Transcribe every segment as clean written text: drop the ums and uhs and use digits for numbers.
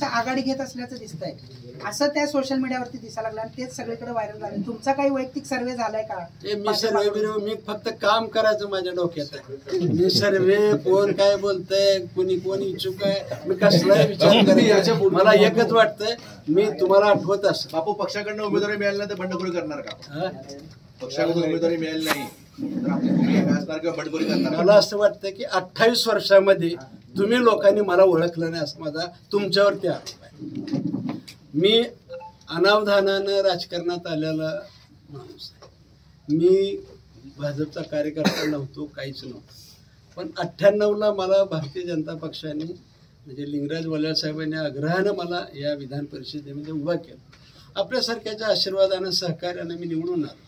आघाडी घेत असल्याचं दिसतंय, असं त्या सोशल मीडियावरती दिसायला लागलं आणि तेच सगळीकडे व्हायरल झालं. तुमचा काही वैयक्तिक सर्वे झालाय का? मी सर्वे मी फक्त काम करायचं माझ्या डोक्यात आहे. मी सर्वे कोण काय बोलतंय, कोणी कोण इच्छुक आहे, मी कसलाही विचार करायचा. मला एकच वाटतंय, मी तुम्हाला आठवत असं बापू पक्षाकडनं उमेदवारी मिळाली नाही तर बंडखोरी करणार का? पक्षाकडून उमेदवारी मिळाली नाही तर आपली भूमिका असणार किंवा बंडखोरी करणार? मला असं वाटतं की 28 वर्षामध्ये तुम्ही लोकांनी मला ओळखलं नाही असं माझा तुमच्यावरती आरोप आहे. मी अनावधानानं राजकारणात आलेला माणूस आहे. मी भाजपचा कार्यकर्ता नव्हतो, काहीच नव्हतं. पण 98ला मला भारतीय जनता पक्षाने म्हणजे लिंगराज वल्याळ साहेबांनी आग्रहानं मला या विधान परिषदेमध्ये उभा केलं. आपल्यासारख्याच्या आशीर्वादानं सहकार्यानं मी निवडून आलो.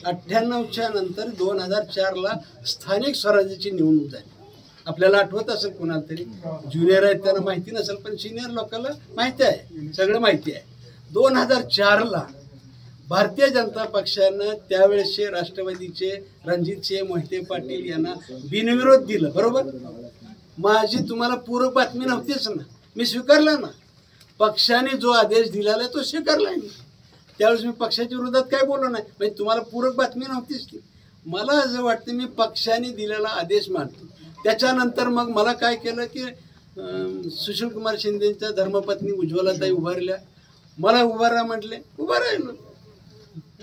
98च्या नंतर 2004ला स्थानिक स्वराज्याची निवडणूक झाली. आपल्याला आठवत असेल कोणाला तरी, ज्युनियर आहेत त्यांना माहिती नसेल, पण सिनियर लोकांना माहिती आहे, सगळं माहिती आहे. 2004ला भारतीय जनता पक्षानं त्यावेळेसचे राष्ट्रवादीचे रणजितसिंह मोहिते पाटील यांना बिनविरोध दिलं, बरोबर. माझी तुम्हाला पूरक बातमी नव्हतीच ना, मी स्वीकारला ना. पक्षाने जो आदेश दिलेला तो स्वीकारला मी. त्यावेळेस मी पक्षाच्या विरोधात काय बोललो नाही, म्हणजे तुम्हाला पूरक बातमी नव्हतीच ती. मला असं वाटतं मी पक्षाने दिलेला आदेश मानतो. त्याच्यानंतर मग मला काय केलं की सुशीलकुमार शिंदेच्या धर्मपत्नी उज्ज्वलाताई उभारल्या, मला उभारा म्हटले, उभा राहिलो.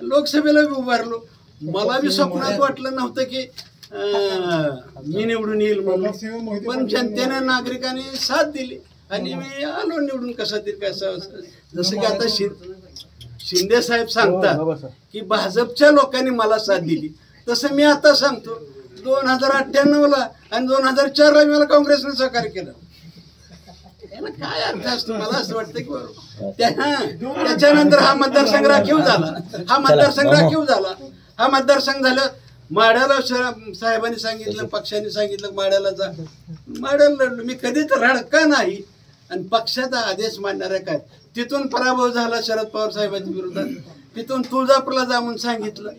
लोकसभेला बी उभारलो. मला बी स्वप्नात वाटलं नव्हतं की मी निवडून येईल म्हणून, पण जनतेने नागरिकांनी साथ दिली आणि मी आलो निवडून. कसं तरी कसं, जसं की आता शिंदे साहेब सांगतात की भाजपच्या लोकांनी मला साथ दिली, तसं मी आता सांगतो 2098ला आणि 2004ला मला काँग्रेसने सहकार्य केलं. याला काय अर्थ असतो? मला असं वाटतं की त्याच्यानंतर हा मतदारसंघ राखीव झाला. हा मतदारसंघ झाला. माड्याला साहेबांनी सांगितलं, पक्षाने सांगितलं माड्याला जा, माड्याला लढलो. मी कधीच रडका नाही आणि पक्षाचा आदेश मानणारा काय. तिथून पराभव झाला शरद पवार साहेबांच्या विरोधात. तिथून तुळजापूरला जा म्हणून सांगितलं,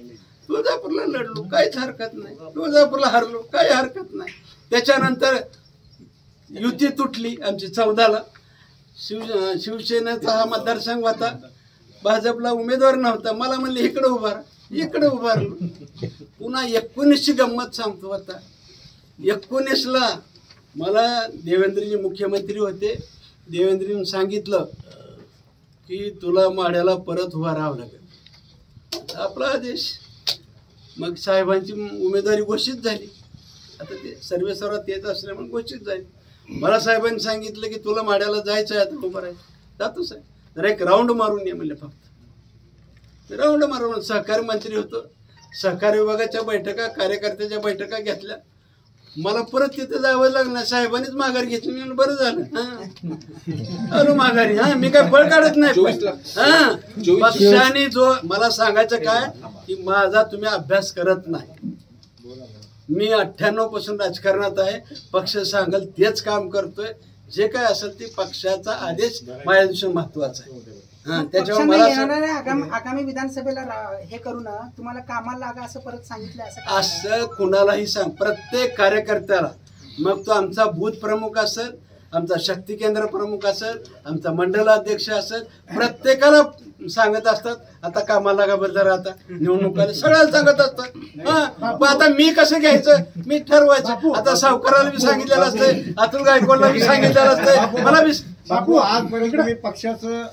तुळजापूरला लढलो, काहीच हरकत नाही. तुळजापूरला हरलो, काही हरकत नाही. त्याच्यानंतर युती तुटली आमची 14ला. शिवसेनेचा हा मतदारसंघ होता, भाजपला उमेदवार नव्हता. मला म्हणले इकडे उभार, इकडे उभारलो. पुन्हा 19ची गंमत सांगतो. आता 19ला मला देवेंद्रजी मुख्यमंत्री होते. देवेंद्रजींनी सांगितलं की तुला माड्याला परत उभा राहावं लागेल. आपला आदेश. मग साहेबांची उमेदवारी घोषित झाली. आता ते सर्वेसर्वात येत असल्यामुळे घोषित झाली. मला साहेबांनी सांगितलं की तुला माड्याला जायचं आहे, आता उभं राहायचं. जातो साहेब, जरा एक राऊंड मारून ये म्हणले. फक्त राऊंड मारून. सहकारी मंत्री होतो, सहकारी विभागाच्या बैठका, कार्यकर्त्याच्या बैठका घेतल्या. मला परत तिथे जावं लागलं. साहेबांनीच माघार घेतली. मी बरं झालं, आलो माघारी. मी काय फळ काढत नाही. पक्षाने जो मला सांगायचं काय की माझा तुम्ही अभ्यास करत नाही. मी 98 पासून राजकारणात आहे. पक्ष सांगेल तेच काम करतोय. जे काय असेल ते पक्षाचा आदेश माझ्या दृष्टीने महत्वाचा आहे. त्याच्यावर मला आगामी विधानसभेला हे करू ना, तुम्हाला कामाला लागा असं परत सांगितलं. असं कुणालाही सांग, प्रत्येक कार्यकर्त्याला, मग तो आमचा बूथ प्रमुख असेल, आमचा शक्ती केंद्र प्रमुख असेल, आमचा मंडल अध्यक्ष असेल, प्रत्येकाला सांगत असतात आता कामाला लागा बरं. आता निवडणुकाला सगळ्याला सांगत असतात. आता मी कसं घ्यायचं मी ठरवायचं. आता सावकाराला बी सांगितलेलं असतंय, अतुल गायकवाडला बी सांगितलेलं असतंय, मला बी. बापू आजपर्यंत पक्षाचं